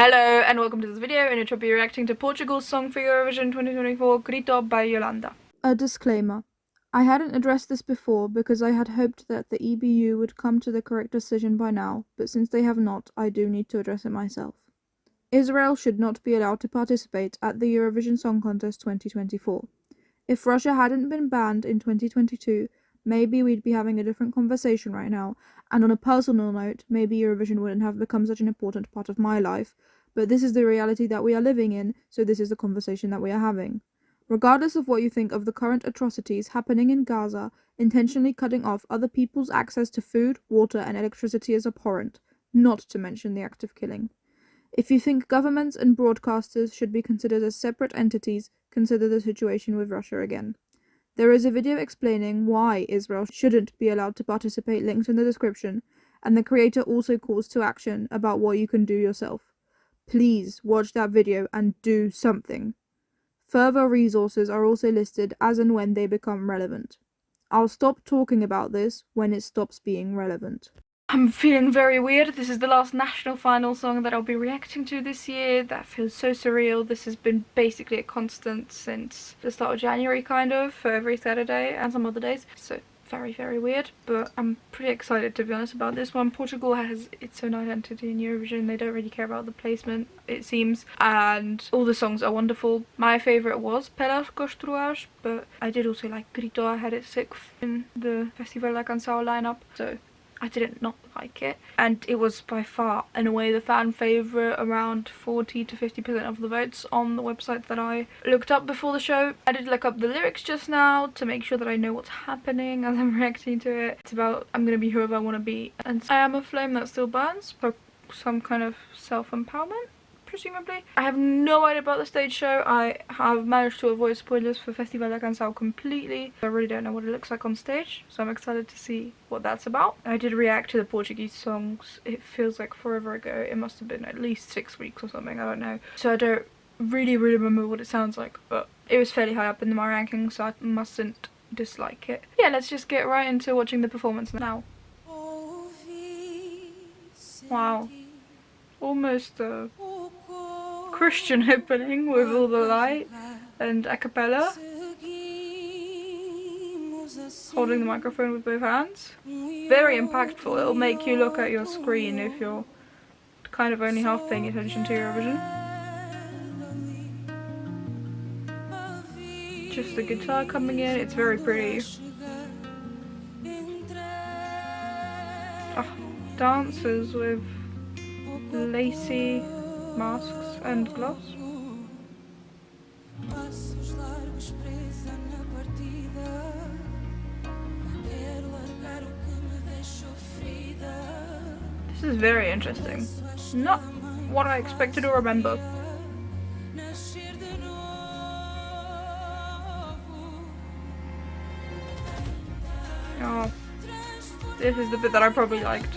Hello and welcome to this video in which I'll be reacting to Portugal's song for Eurovision 2024, Grito by Iolanda. A disclaimer. I hadn't addressed this before because I had hoped that the EBU would come to the correct decision by now, but since they have not, I do need to address it myself. Israel should not be allowed to participate at the Eurovision Song Contest 2024. If Russia hadn't been banned in 2022, maybe we'd be having a different conversation right now, and on a personal note, maybe Eurovision wouldn't have become such an important part of my life, but this is the reality that we are living in, so this is the conversation that we are having. Regardless of what you think of the current atrocities happening in Gaza, intentionally cutting off other people's access to food, water, and electricity is abhorrent, not to mention the act of killing. If you think governments and broadcasters should be considered as separate entities, consider the situation with Russia again. There is a video explaining why Israel shouldn't be allowed to participate linked in the description, and the creator also calls to action about what you can do yourself. Please watch that video and do something. Further resources are also listed as and when they become relevant. I'll stop talking about this when it stops being relevant. I'm feeling very weird. This is the last national final song that I'll be reacting to this year. That feels so surreal. This has been basically a constant since the start of January, kind of, for every Saturday and some other days. So very, very weird, but I'm pretty excited, to be honest, about this one. Portugal has its own identity in Eurovision. They don't really care about the placement, it seems, and all the songs are wonderful. My favourite was Pelas Construas, but I did also like Grito. I had it 6th in the Festival La Canção lineup, so I didn't not like it, and it was by far and away the fan favourite, around 40 to 50% of the votes on the website that I looked up before the show. I did look up the lyrics just now to make sure that I know what's happening as I'm reacting to it. It's about I'm gonna be whoever I want to be, and I am a flame that still burns, for some kind of self-empowerment, presumably. I have no idea about the stage show. I have managed to avoid spoilers for Festival La Canção completely. I really don't know what it looks like on stage, so I'm excited to see what that's about. I did react to the Portuguese songs. It feels like forever ago. It must have been at least 6 weeks or something, I don't know. So I don't really remember what it sounds like, but it was fairly high up in my rankings, so I mustn't dislike it. Yeah, let's just get right into watching the performance now. Wow. Almost a Christian opening with all the light and a cappella, holding the microphone with both hands. Very impactful. It'll make you look at your screen if you're kind of only half paying attention to Eurovision. Just the guitar coming in, it's very pretty. Oh, dancers with lacy masks and gloss. This is very interesting. Not what I expected to remember. Oh, this is the bit that I probably liked,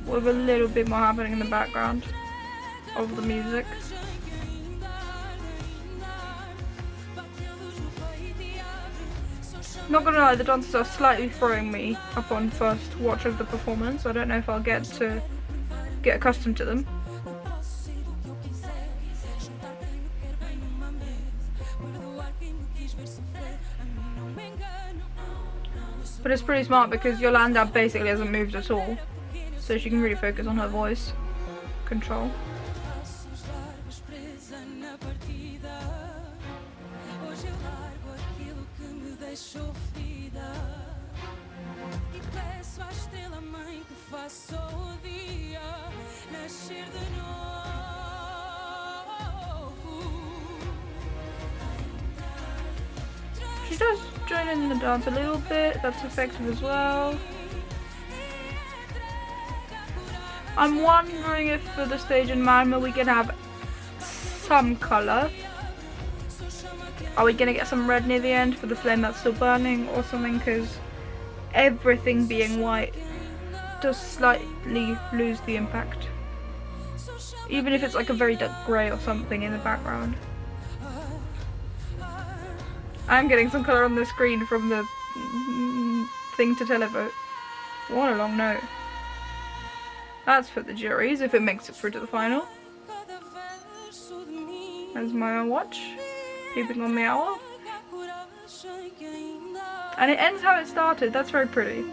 with a little bit more happening in the background of the music. Not gonna lie, the dances are slightly throwing me upon first watch of the performance. I don't know if I'll get accustomed to them. But it's pretty smart because Iolanda basically hasn't moved at all, so she can really focus on her voice control. She does join in the dance a little bit, that's effective as well. I'm wondering if for the stage in Malmö we can have some colour. Are we gonna get some red near the end for the flame that's still burning or something, because everything being white does slightly lose the impact. Even if it's like a very dark grey or something in the background. I'm getting some colour on the screen from the thing to televote. What a long note. That's for the juries if it makes it through to the final. There's my own watch, peeping on the hour. And it ends how it started, that's very pretty.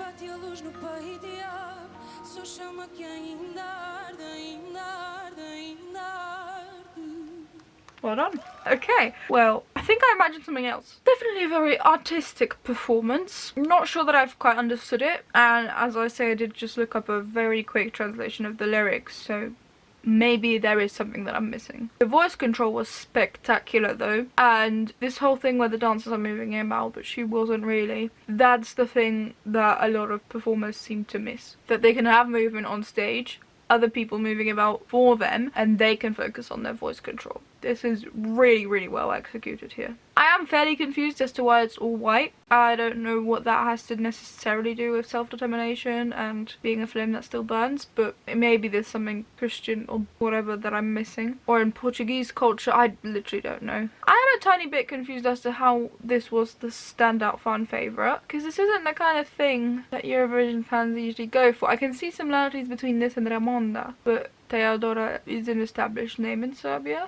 Well done. Okay, well, I think I imagined something else. Definitely a very artistic performance. I'm not sure that I've quite understood it, and as I say, I did just look up a very quick translation of the lyrics, so maybe there is something that I'm missing. The voice control was spectacular though, and this whole thing where the dancers are moving in out but she wasn't really, that's the thing that a lot of performers seem to miss. That they can have movement on stage, other people moving about for them, and they can focus on their voice control. This is really, really well executed here. I am fairly confused as to why it's all white. I don't know what that has to necessarily do with self-determination and being a flame that still burns, but maybe there's something Christian or whatever that I'm missing. Or in Portuguese culture, I literally don't know. I am a tiny bit confused as to how this was the standout fan favourite, because this isn't the kind of thing that Eurovision fans usually go for. I can see similarities between this and Ramonda, but Teodora is an established name in Serbia.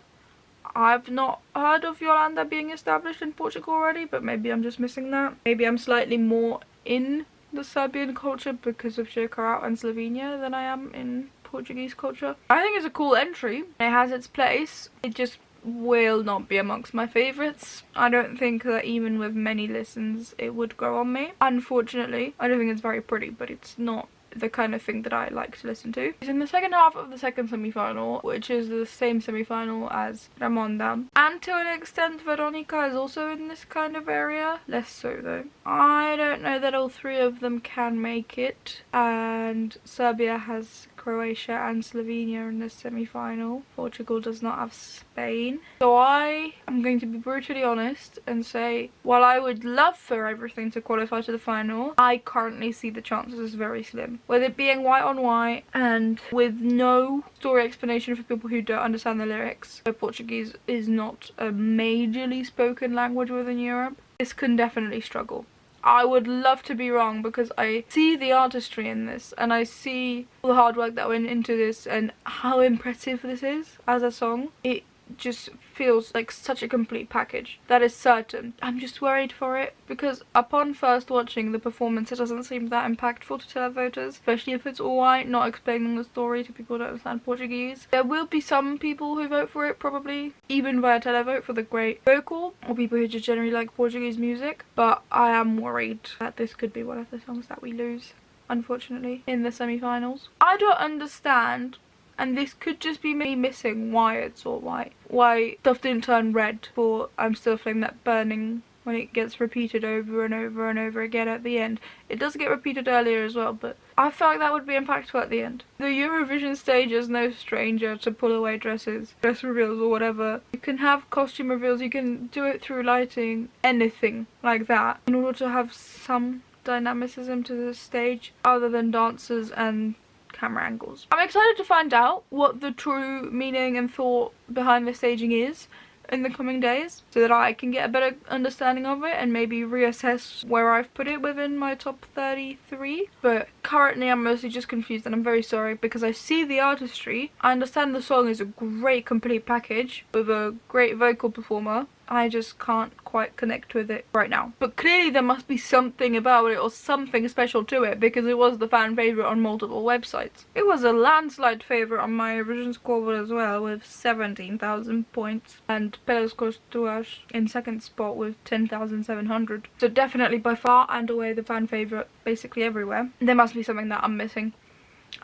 I've not heard of Iolanda being established in Portugal already, but maybe I'm just missing that. Maybe I'm slightly more in the Serbian culture because of Shekara and Slovenia than I am in Portuguese culture. I think it's a cool entry. It has its place. It just will not be amongst my favourites. I don't think that even with many listens it would grow on me. Unfortunately, I don't think it's very pretty, but it's not the kind of thing that I like to listen to. It's in the second half of the second semi-final, which is the same semi-final as Ramonda. And to an extent, Veronica is also in this kind of area. Less so though. I don't know that all three of them can make it. And Serbia has Croatia and Slovenia in the semi-final. Portugal does not have Spain. So I am going to be brutally honest and say, while I would love for everything to qualify to the final, I currently see the chances as very slim. With it being white on white and with no story explanation for people who don't understand the lyrics, so Portuguese is not a majorly spoken language within Europe, this can definitely struggle. I would love to be wrong because I see the artistry in this and I see all the hard work that went into this and how impressive this is as a song. It just feels like such a complete package. That is certain. I'm just worried for it because upon first watching the performance, it doesn't seem that impactful to televoters, especially if it's all white, not explaining the story to people who don't understand Portuguese. There will be some people who vote for it, probably even via televote for the great vocal, or people who just generally like Portuguese music, but I am worried that this could be one of the songs that we lose, unfortunately, in the semi-finals. I don't understand, and this could just be me missing why it's all white. Why stuff didn't turn red for I'm Still a Flame That Burning when it gets repeated over and over and over again at the end. It does get repeated earlier as well, but I felt like that would be impactful at the end. The Eurovision stage is no stranger to pull away dresses, dress reveals or whatever. You can have costume reveals, you can do it through lighting, anything like that, in order to have some dynamicism to the stage other than dancers and camera angles. I'm excited to find out what the true meaning and thought behind the staging is in the coming days so that I can get a better understanding of it and maybe reassess where I've put it within my top 33. But currently I'm mostly just confused and I'm very sorry because I see the artistry. I understand the song is a great complete package with a great vocal performer. I just can't quite connect with it right now. But clearly there must be something about it or something special to it because it was the fan favourite on multiple websites. It was a landslide favourite on my Eurovision scoreboard as well with 17,000 points and Pelos Costuas in second spot with 10,700. So definitely by far and away the fan favourite basically everywhere. There must be something that I'm missing.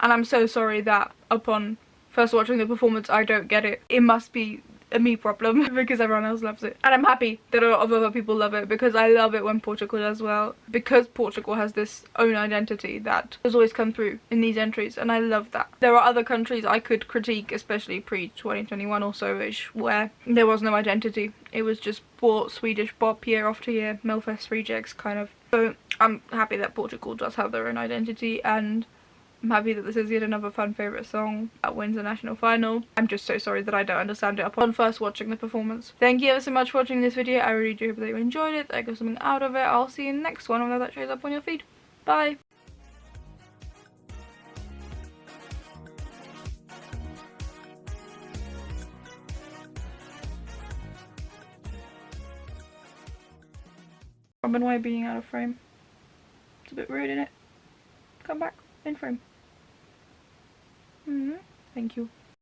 And I'm so sorry that upon first watching the performance I don't get it. It must be a me problem because everyone else loves it, and I'm happy that a lot of other people love it because I love it when Portugal does well, because Portugal has this own identity that has always come through in these entries, and I love that. There are other countries I could critique, especially pre-2021 or so-ish, where there was no identity. It was just bought Swedish pop year after year, Melfest rejects kind of. So I'm happy that Portugal does have their own identity, and I'm happy that this is yet another fan favourite song that wins the national final. I'm just so sorry that I don't understand it upon first watching the performance. Thank you ever so much for watching this video. I really do hope that you enjoyed it, that I got something out of it. I'll see you in the next one, whenever that shows up on your feed. Bye! Robin, why being out of frame? It's a bit rude, isn't it? Come back, in frame. Thank you.